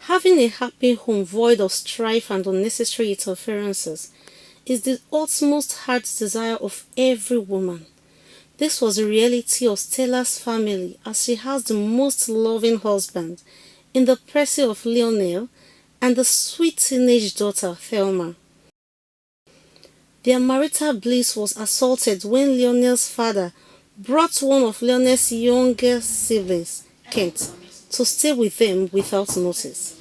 Having a happy home void of strife and unnecessary interferences is the utmost heart's desire of every woman. This was the reality of Stella's family, as she has the most loving husband in the person of Lionel and the sweet teenage daughter Thelma. Their marital bliss was assaulted when Lionel's father brought one of Lionel's younger siblings, Kent, to stay with them without notice.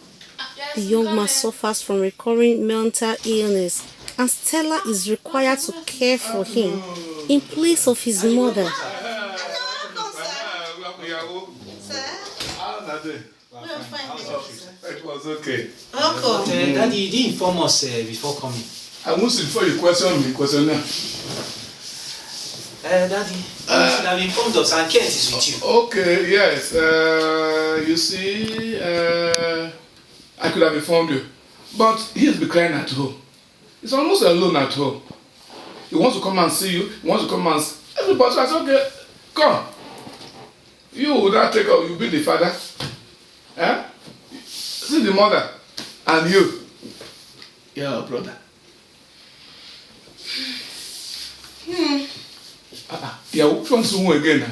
The young man suffers from recurring mental illness, and Stella is required to care for him in place of his mother. It was okay. Daddy, you didn't inform us before coming. I want to before you question me, question now. Daddy, you should have informed us, and Kent is with you. Okay, yes. You see, I could have informed you. But he's been crying at home. He's almost alone at home. He wants to come and see you. He wants to come and see everybody. So I said, okay, come. You would not take up, you'll be the father. Eh? See the mother. And you. Yeah, brother. Yeah, which one's who again?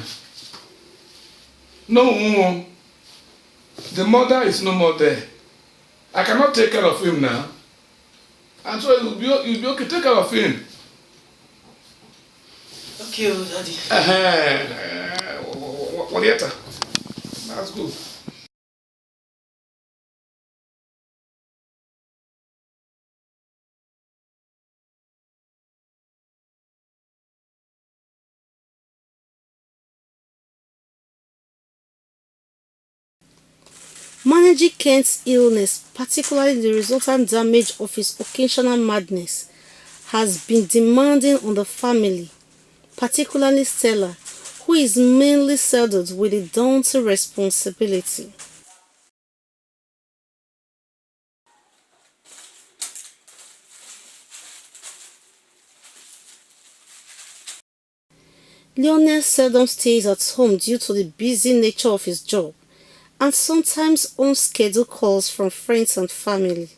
No, the mother is no more there. I cannot take care of him now. And so you'll be okay, take care of him. Okay, Daddy. That's good. Managing Kent's illness, particularly the resultant damage of his occasional madness, has been demanding on the family, particularly Stella, who is mainly saddled with a daunting responsibility. Lionel seldom stays at home due to the busy nature of his job, and sometimes unscheduled calls from friends and family.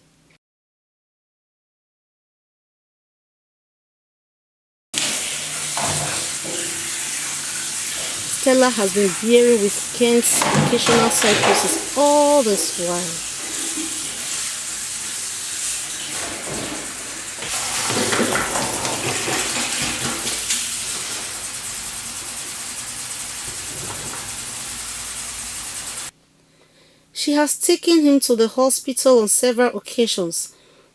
Stella has been bearing with Kent's occasional psychosis all this while. She has taken him to the hospital on several occasions,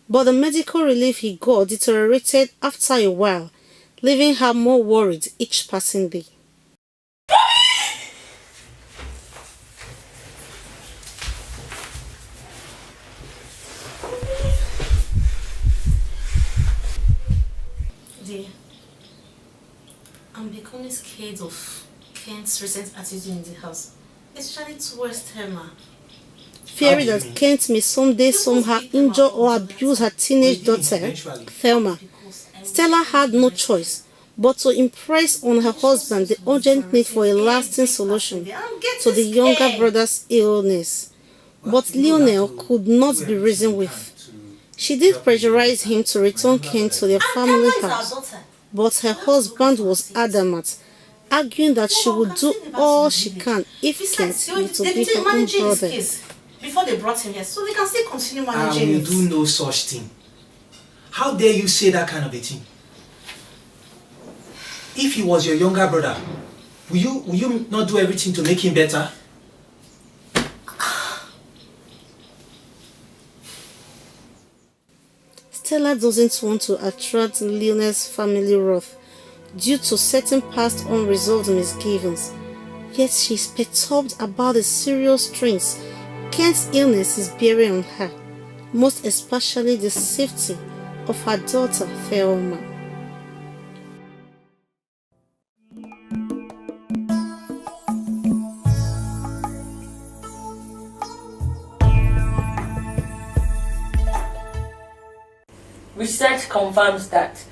but the medical relief he got deteriorated after a while, leaving her more worried each passing day. Dear, I'm becoming scared of Kent's recent attitude in the house, especially towards Thelma. Fearing that Kent may someday somehow injure or abuse her teenage daughter, Thelma, Stella had no choice but to impress on her husband the urgent need for a lasting solution to the younger brother's illness. But Lionel could not be reasoned with. She did pressurize him to return Kent to their family house, but her husband was adamant, arguing that she would do all she can if Kent were to be her own brother. Before they brought him here, so they can still continue managing I will do no such thing. How dare you say that kind of a thing? If he was your younger brother, will you not do everything to make him better? Stella doesn't want to attract Lionel's family wrath due to certain past unresolved misgivings, yet she is perturbed about the serious strains Kent's illness is bearing on her, most especially the safety of her daughter Thelma. Research confirms that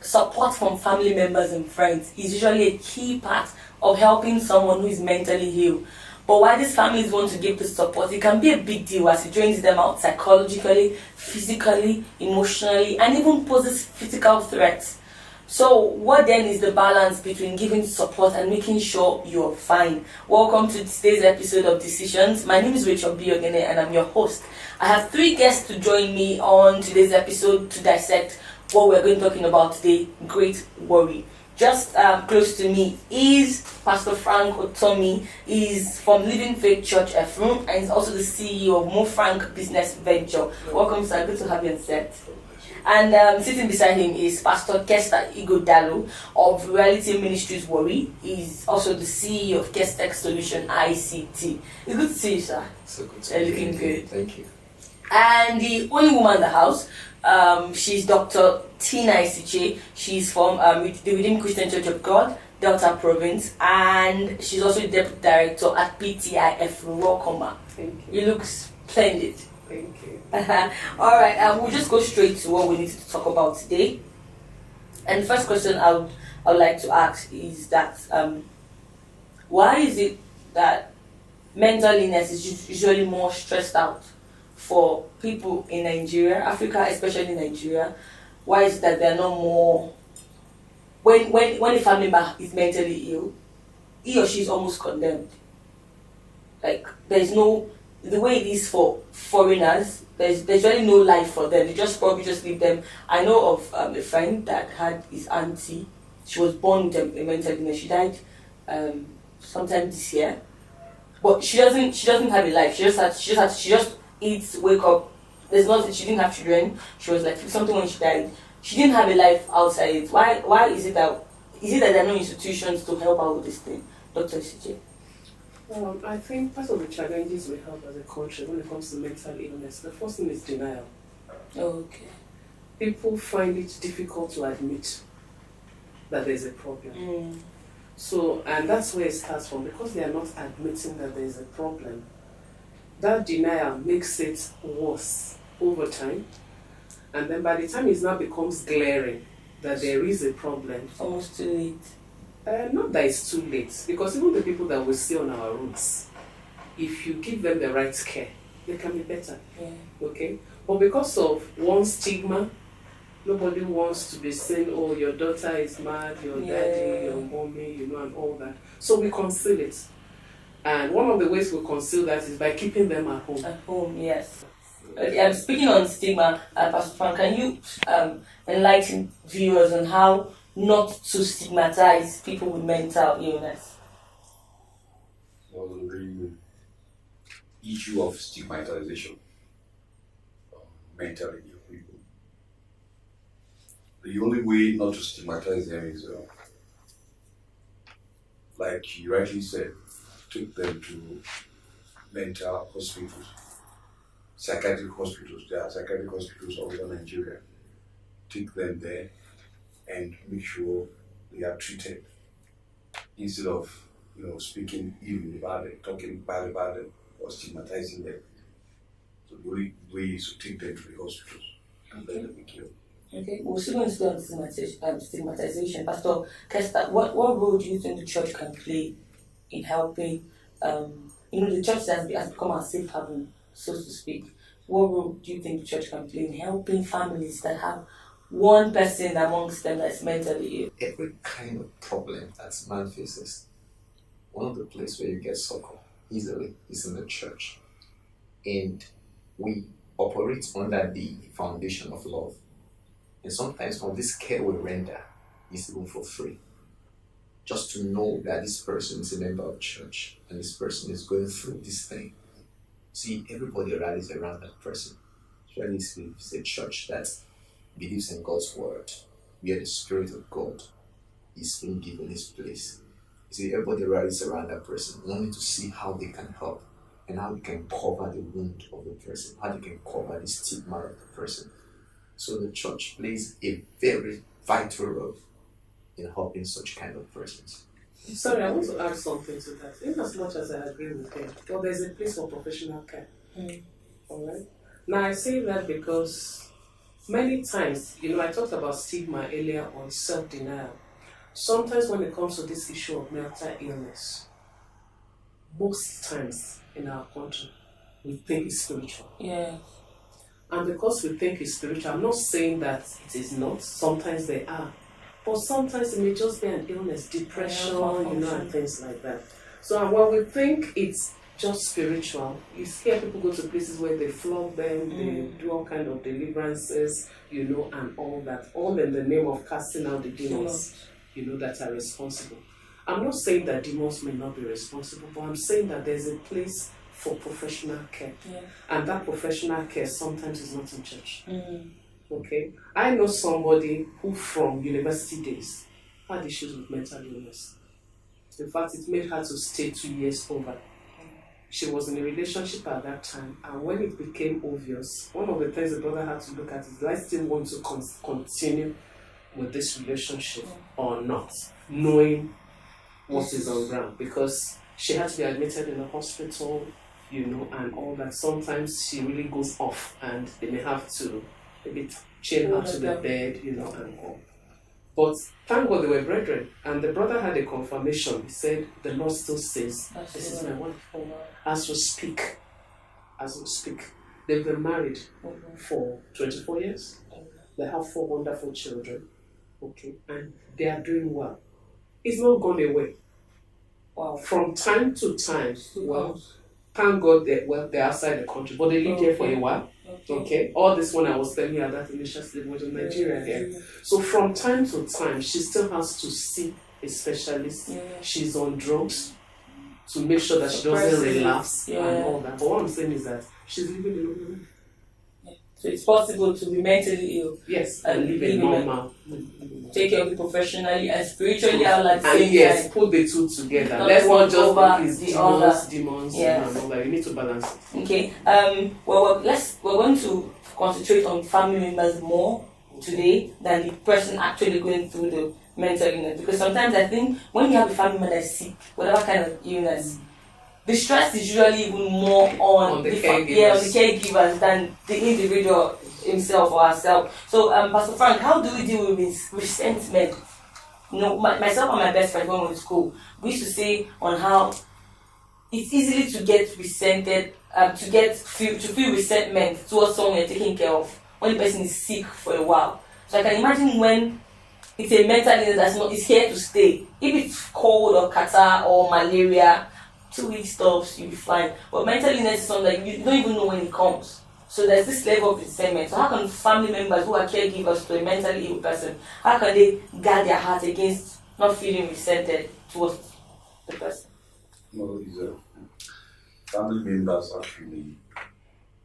support from family members and friends is usually a key part of helping someone who is mentally ill. But why these families want to give this support, it can be a big deal as it drains them out psychologically, physically, emotionally, and even poses physical threats. So what then is the balance between giving support and making sure you're fine? Welcome to today's episode of Decisions. My name is Rachel Biogene and I'm your host. I have 3 guests to join me on today's episode to dissect what we're going to be talking about today, great worry. Just close to me is Pastor Frank Otomi. He's from Living Faith Church Ephraim and he's also the CEO of Mo Frank Business Venture. Welcome, sir. Good to have you on set. And sitting beside him is Pastor Kester Igodalo of Reality Ministries Worry. He's also the CEO of Kestex Solution ICT. It's good to see you, sir. So good to You're be looking here. good. Thank you. And the only woman in the house, she's Dr. Tina Isiche. She's from the Redeemed Christian Church of God, Delta Province, and she's also the Deputy Director at PTIF. Welcome, ma. Thank you. You look splendid. Thank you. All right, we'll just go straight to what we need to talk about today. And the first question I would like to ask is that why is it that mental illness is usually more stressed out for people in Nigeria, Africa, especially Nigeria? Why is it that they're not more when a family member is mentally ill, he or she is almost condemned? Like there's no the way it is for foreigners, there's really no life for them. They probably just leave them. I know of a friend that had his auntie. She was born with a mental illness. She died sometime this year, but she doesn't have a life. She just eats, wake up. There's nothing. She didn't have children. She was like something when she died. She didn't have a life outside it. Why is it that there are no institutions to help out with this thing, Dr. CJ? I think part of the challenges we have as a country when it comes to mental illness, the first thing is denial. Okay. People find it difficult to admit that there's a problem. So, and that's where it starts from, because they are not admitting that there's a problem. That denial makes it worse over time. And then by the time it now becomes glaring that there is a problem, It's almost too late. not that it's too late, because even the people that we see on our roads, if you give them the right care, they can be better. Yeah. Okay? But because of one stigma, nobody wants to be saying, oh, your daughter is mad, your daddy, your mommy, and all that. So we conceal it. And one of the ways we conceal that is by keeping them at home. At home, yes. Speaking on stigma, Pastor Frank, can you enlighten viewers on how not to stigmatize people with mental illness? Well, the issue of stigmatization of mentally ill people. The only way not to stigmatize them is, like you rightly said, take them to mental hospitals, psychiatric hospitals. There are psychiatric hospitals all over Nigeria. Take them there and make sure they are treated instead of speaking evil about it, talking bad about it, or stigmatizing them. So the only way is to take them to the hospitals and let them be killed. Okay, we're still going to stay on stigmatization. Pastor Kester, what role do you think the church can play in helping? The church has become a safe haven, so to speak. What role do you think the church can play in helping families that have one person amongst them that's mentally ill? Every kind of problem that man faces, one of the places where you get succor easily is in the church. And we operate under the foundation of love. And sometimes when this care we render is even for free. Just to know that this person is a member of church and this person is going through this thing. See, everybody rallies around that person. Especially if it's a church that believes in God's word, where the Spirit of God is being given his place. See, everybody rallies around that person, wanting to see how they can help and how they can cover the wound of the person, how they can cover the stigma of the person. So the church plays a very vital role in helping such kind of persons. Sorry, I want to add something to that. In as much as I agree with them, well, there's a place for professional care. All right. Now I say that because many times, I talked about stigma earlier on self-denial. Sometimes when it comes to this issue of mental illness, most times in our country, we think it's spiritual. Yeah. And because we think it's spiritual, I'm not saying that it is not. Sometimes they are. But sometimes it may just be an illness, depression, and things like that. So when we think it's just spiritual, you hear people go to places where they flog them, they do all kind of deliverances, and all that. All in the name of casting out the demons, that are responsible. I'm not saying that demons may not be responsible, but I'm saying that there's a place for professional care. Yeah. And that professional care sometimes is not in church. Okay? I know somebody who from university days had issues with mental illness. In fact, it made her to stay 2 years over. She was in a relationship at that time, and when it became obvious, one of the things the brother had to look at is, do I still want to continue with this relationship or not, knowing what is on ground? Because she had to be admitted in the hospital, and all that. Sometimes she really goes off, and they may have to maybe chain her to the bed, and all. But thank God they were brethren, and the brother had a confirmation. He said, the Lord still says, this is my wife. As we speak, they've been married for 24 years. They have 4 wonderful children, okay, and they are doing well. It's not gone away. Wow. From time to time, thank God they're outside the country, but they lived here for a while. Okay, all this one I was telling you at that initial stage was in Nigeria here. So from time to time, she still has to see a specialist. She's on drugs to make sure that she doesn't relapse and all that. But what I'm saying is that she's living a normal life. So it's possible to be mentally ill. Yes, and live a normal. Take care of it professionally and spiritually. I would like to and say yes, put the two together. Let's not just think it's demons, and all that. You need to balance it. Okay. We're going to concentrate on family members more today than the person actually going through the mental illness, because sometimes I think when you have a family member that's sick, whatever kind of illness, the stress is usually even more on the caregivers than the individual himself or herself. So, Pastor Frank, how do we deal with resentment? Myself and my best friend when we were in school, we used to say on how it's easily to get resented, to feel resentment towards someone you're taking care of when the person is sick for a while. So I can imagine when it's a mental illness it's here to stay. If it's cold or catarrh or malaria, 2 weeks stops, you'll be fine. But mental illness is something you don't even know when it comes. So there's this level of resentment. So how can family members who are caregivers to a mentally ill person, how can they guard their heart against not feeling resented towards the person? No, family members actually,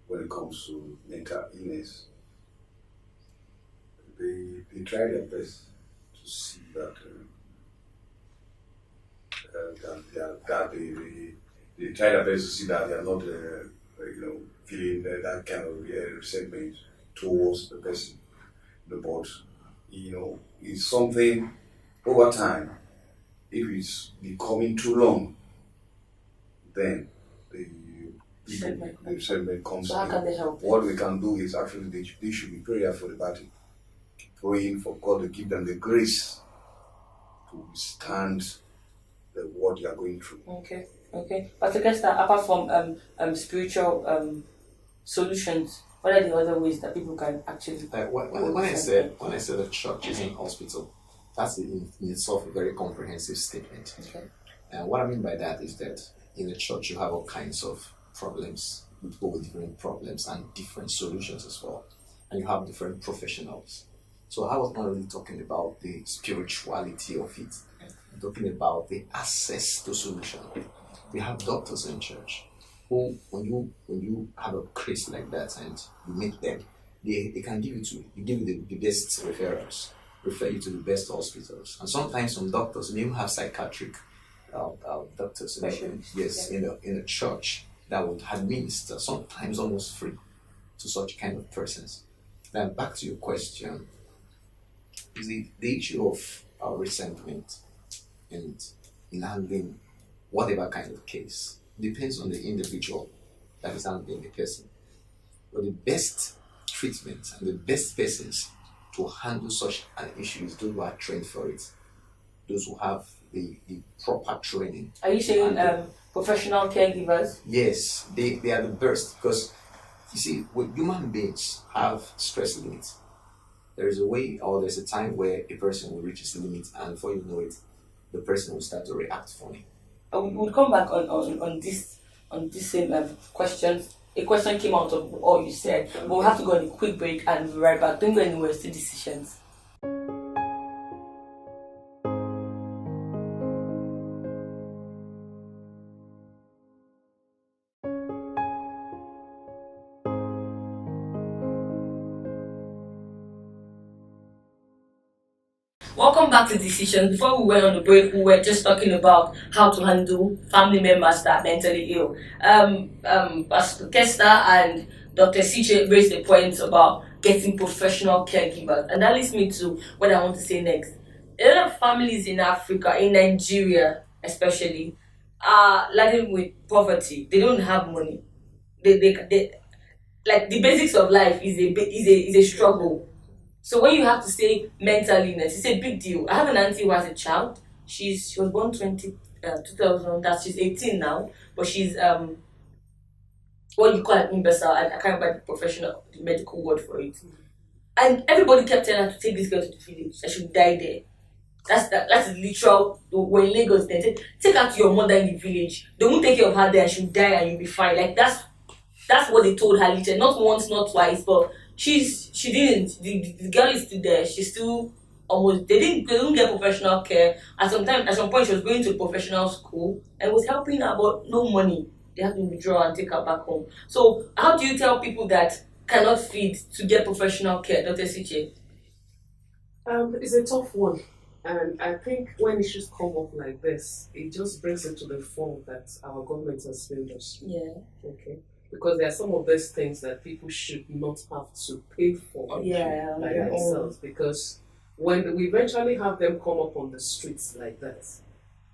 when it comes to mental illness, they try their best to see that they try their best to see that they are not, feeling that kind of resentment towards the person. But it's something over time. If it's becoming too long, then the resentment comes so how in. can they help? What we can do is actually they should be prayer for the body, praying for God to give them the grace to withstand what they are going through. Okay. But I guess that apart from spiritual solutions, what are the other ways that people can actually? When I said the church is an hospital, that's in itself a very comprehensive statement. Okay. And what I mean by that is that in the church you have all kinds of problems, people with different problems and different solutions as well, and you have different professionals. So I was not really talking about the spirituality of it. I'm talking about the access to solution. We have doctors in church who, when you have a case like that and you meet them, they can give you the best referrals, refer you to the best hospitals. And sometimes some doctors may even have psychiatric doctors in a church that would administer, sometimes almost free, to such kind of persons. Now back to your question, is the issue of resentment and in handling whatever kind of case depends on the individual that is handling the person. But the best treatment and the best persons to handle such an issue is those who are trained for it, those who have the proper training. Are you saying professional caregivers? Yes, they are the best because you see, when human beings have stress limits, there is a way or there's a time where a person will reach his limit, and before you know it, the person will start to react funny. We'll come back on this same question. A question came out of all you said, but we'll have to go on a quick break and be right back. Don't go anywhere, still decisions. Welcome back to Decisions. Before we went on the break, we were just talking about how to handle family members that are mentally ill. Pastor Kester and Dr. CJ raised the point about getting professional caregivers, and that leads me to what I want to say next. A lot of families in Africa, in Nigeria especially, are laden with poverty. They don't have money. They like the basics of life is a struggle. So when you have to say mental illness, it's a big deal. I have an auntie who has a child. She was born 2000. That she's 18 now, but she's what you call an imbecile. I can't remember the professional medical word for it. And everybody kept telling her to take this girl to the village. That she would die there. That's literal. When Lagos, they said, take her to your mother in the village. They won't take care of her there, and she'll die, and you'll be fine. Like that's what they told her. Literally, not once, not twice, but. She didn't. The girl is still there. She's still almost. They didn't get professional care. At some point, she was going to professional school and was helping her, but no money. They had to withdraw and take her back home. So, how do you tell people that cannot feed to get professional care, Dr. CJ? It's a tough one, and I think when issues come up like this, it just brings it to the fore that our government has failed us. Yeah. Okay. Because there are some of those things that people should not have to pay for by themselves. Because when we eventually have them come up on the streets like that,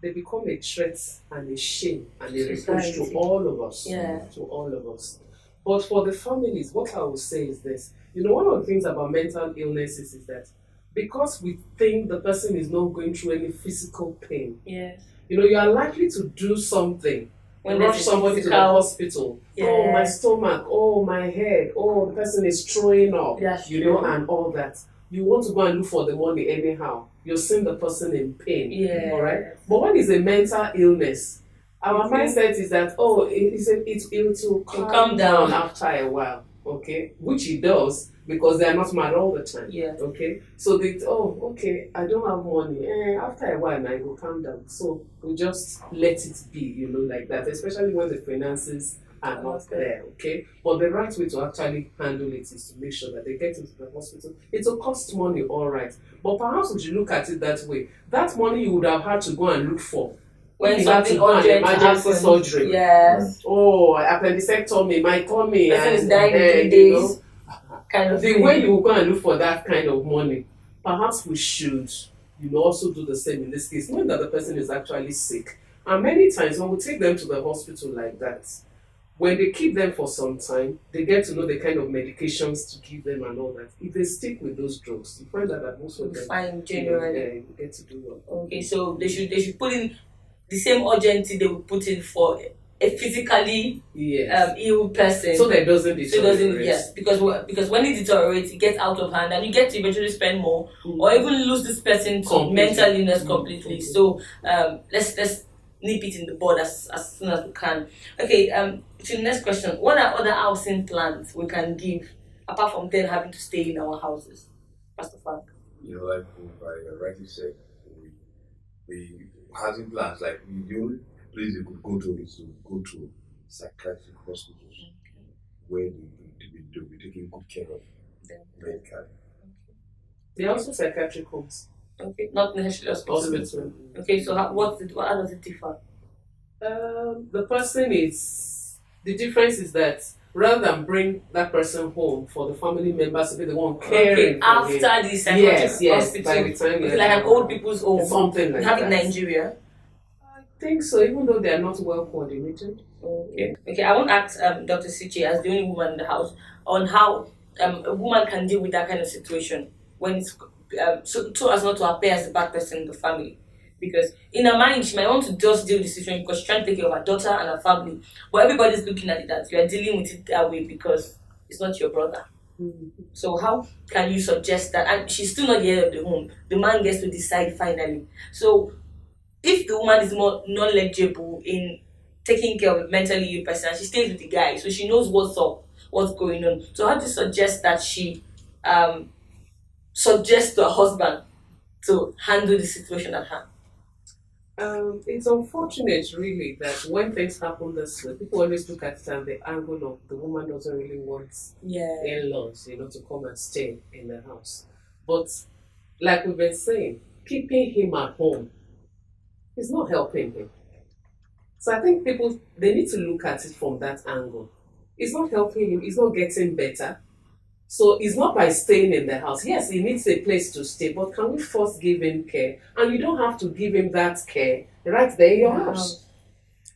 they become a threat and a shame and a reproach to all of us. Yeah. To all of us. But for the families, what I would say is this. You know, one of the things about mental illnesses is that because we think the person is not going through any physical pain, Yes. you know, you are likely to do something. When rush somebody to the hospital. Yeah. Oh, my stomach. Oh, my head. Oh, the person is throwing up. That's you true. know, and all that. You want to go and look for the money anyhow. You're seeing the person in pain. Yeah. All right. But when it's a mental illness, our mindset is that it will calm down after a while. Okay, which it does because they are not mad all the time. Yeah. Okay, so I don't have money. After a while, I will calm down. So we just let it be, you know, like that. Especially when the finances are not there. Okay, but the right way to actually handle it is to make sure that they get into the hospital. It will cost money, all right, but perhaps would you look at it that way? That money you would have had to go and look for. When you have to go on emergency surgery. Yes. Oh, appendectomy, my tummy. Person is dying in 3 days. You know, kind of the thing. way you go and look for that kind of money, perhaps we should, you know, also do the same in this case, knowing that the person is actually sick. And many times when we take them to the hospital like that, when they keep them for some time, they get to know the kind of medications to give them and all that. If they stick with those drugs, you find that most of them fine generally. you get to do well. Okay, so they should put in the same urgency they would put in for a physically ill person. So that doesn't deteriorate. Yes, because when it deteriorates, it gets out of hand, and you get to eventually spend more, or even lose this person to mental illness completely. So let's nip it in the bud as soon as we can. Okay, to the next question: what are other housing plans we can give apart from them having to stay in our houses, Pastor Frank? You know, like I rightly said, the housing plans, like the only place they could go to is to go to psychiatric hospitals where they'll be taking good care of medically. There are also psychiatric homes. Okay, not necessarily hospital. Okay, so how does it differ? The difference is that rather than bring that person home for the family members to be the one caring after him, the psychiatric hospital, by the time it's like an old people's home, something like we have that. in Nigeria. I think so, even though they are not well coordinated. Okay. I want to ask Dr. CJ, as the only woman in the house, on how a woman can deal with that kind of situation when it's so as not to appear as the bad person in the family. Because in her mind, she might want to just deal with the situation because she's trying to take care of her daughter and her family. But everybody's looking at it that you are dealing with it that way because it's not your brother. So how can you suggest that? And she's still not the head of the home. The man gets to decide finally. So if the woman is more knowledgeable in taking care of a mentally ill person, she stays with the guy, so she knows what's up, what's going on. So how do you suggest that she suggests to her husband to handle the situation at hand? It's unfortunate, really, that when things happen this way, people always look at it and the angle of the woman doesn't really want in-laws, to come and stay in the house. But like we've been saying, keeping him at home is not helping him. So I think people, they need to look at it from that angle. It's not helping him, it's not getting better. So it's not by staying in the house. Yes, he needs a place to stay, but can we first give him care? And you don't have to give him that care right there in your house.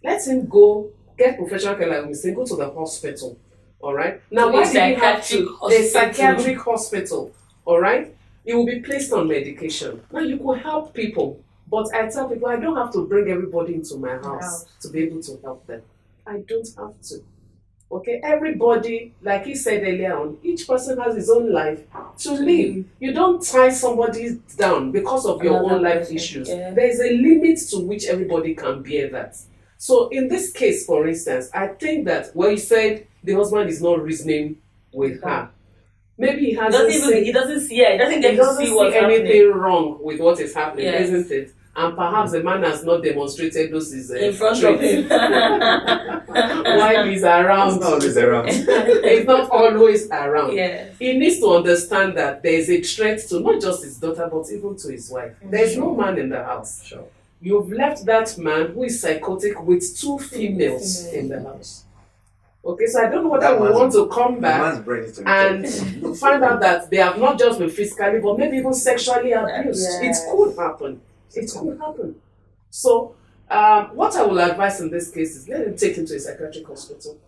Let him go get professional care, like we say, go to the hospital. All right. Now, why do you have to a psychiatric hospital? All right. He will be placed on medication. Now you could help people, but I tell people I don't have to bring everybody into my house to be able to help them. I don't have to. Okay, everybody, like he said earlier on, each person has his own life to live. You don't tie somebody down because of your own life issues. There is a limit to which everybody can bear that. So in this case, for instance, I think that when he said the husband is not reasoning with her, maybe he doesn't see anything wrong with what is happening, isn't it? And perhaps the man has not demonstrated those in front of him while he's around. He's not always around. He needs to understand that there is a threat to not just his daughter but even to his wife. There's no man in the house. You've left that man who is psychotic with 2 females in the house. Okay, so I don't know whether we want to come back and find out that they have not just been physically but maybe even sexually abused. It could happen. It could happen. So, what I will advise in this case is let him take him to a psychiatric hospital.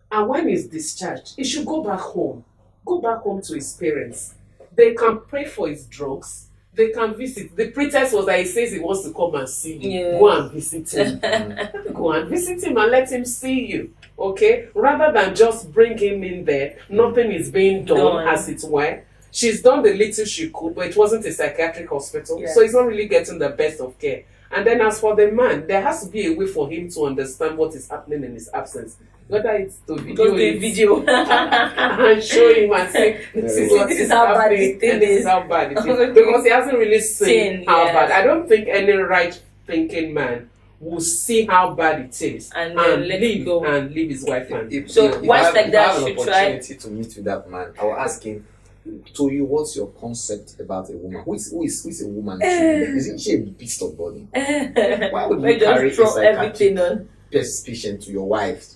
And when he's discharged, he should go back home. Go back home to his parents. They can pay for his drugs. They can visit. The pretext was that he says he wants to come and see you. Go and visit him. Go and visit him and let him see you. Okay? Rather than just bring him in there, nothing is being done as it were. She's done the little she could, but it wasn't a psychiatric hospital, so he's not really getting the best of care. And then as for the man, there has to be a way for him to understand what is happening in his absence. Whether it's to video and show him and say, this is how bad it is. This is how bad it is. Because he hasn't really seen how bad. I don't think any right-thinking man will see how bad it is and leave his wife. So wives like that should try to meet with that man. I will ask him, to you, what's your concept about a woman? Who is a woman? Isn't she a beast of body? Why would you carry a psychiatric suspicion to your wife?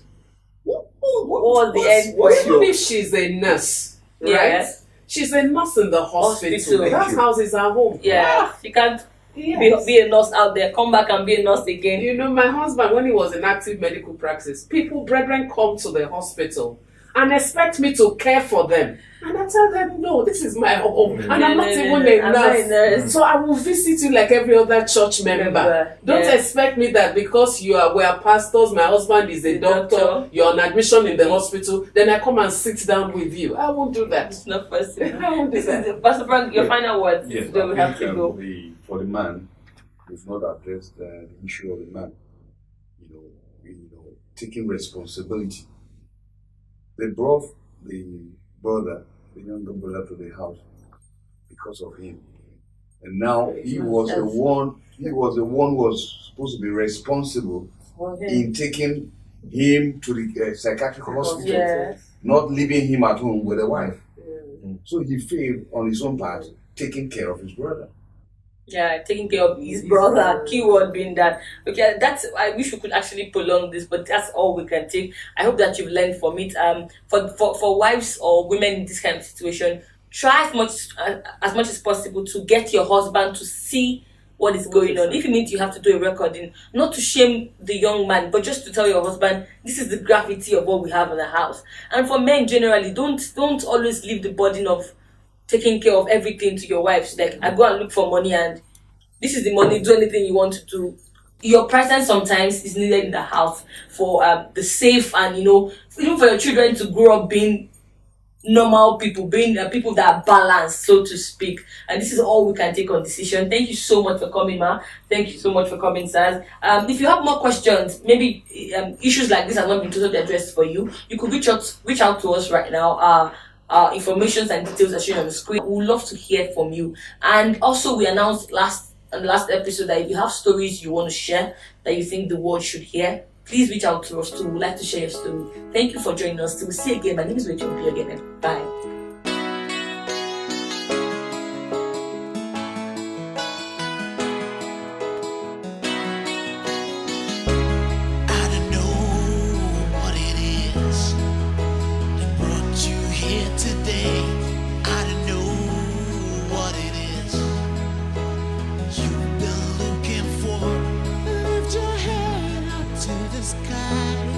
What if she's a nurse? Right? She's a nurse in the hospital. That house is her home. She can't be a nurse out there, come back and be a nurse again. You know, my husband, when he was in active medical practice, brethren come to the hospital and expect me to care for them. And I tell them, no, this is my home. And I'm not even a nurse. So I will visit you like every other church member. Don't expect me that because we are pastors, my husband is a doctor, you're on admission in the hospital, then I come and sit down with you. I won't do that. It's not possible. I won't do that. Pastor Frank, your final words. Yes, we have to go. For the man, we've not addressed the issue of the man. Taking responsibility. They brought the younger brother to the house because of him. And now he was the one who was supposed to be responsible in taking him to the psychiatric hospital, not leaving him at home with a wife. So he failed on his own part, taking care of his brother. Taking care of his brother. Keyword being that. Okay, I wish we could actually prolong this, but that's all we can take. I hope that you've learned from it. For wives or women in this kind of situation, try as much as possible to get your husband to see what is going on. If you need, you have to do a recording, not to shame the young man, but just to tell your husband, this is the gravity of what we have in the house. And for men generally, don't always leave the burden of taking care of everything to your wives. Like, I go and look for money and This is the money. Do anything you want to do. Your presence sometimes is needed in the house for the safe and even for your children to grow up being normal people, being people that are balanced, so to speak. And this is all we can take on decision. Thank you so much for coming, ma. Thank you so much for coming, sirs. If you have more questions, maybe issues like this have not been totally addressed for you, you could reach out to us right now. Our information and details are shown on the screen. We would love to hear from you. And also, we announced on the last episode that if you have stories you want to share that you think the world should hear, please reach out to us too. We'd like to share your story. Thank you for joining us. We'll see you again. My name is Rachel. Be again. Bye. Today, I don't know what it is you've been looking for. Lift your head up to the sky.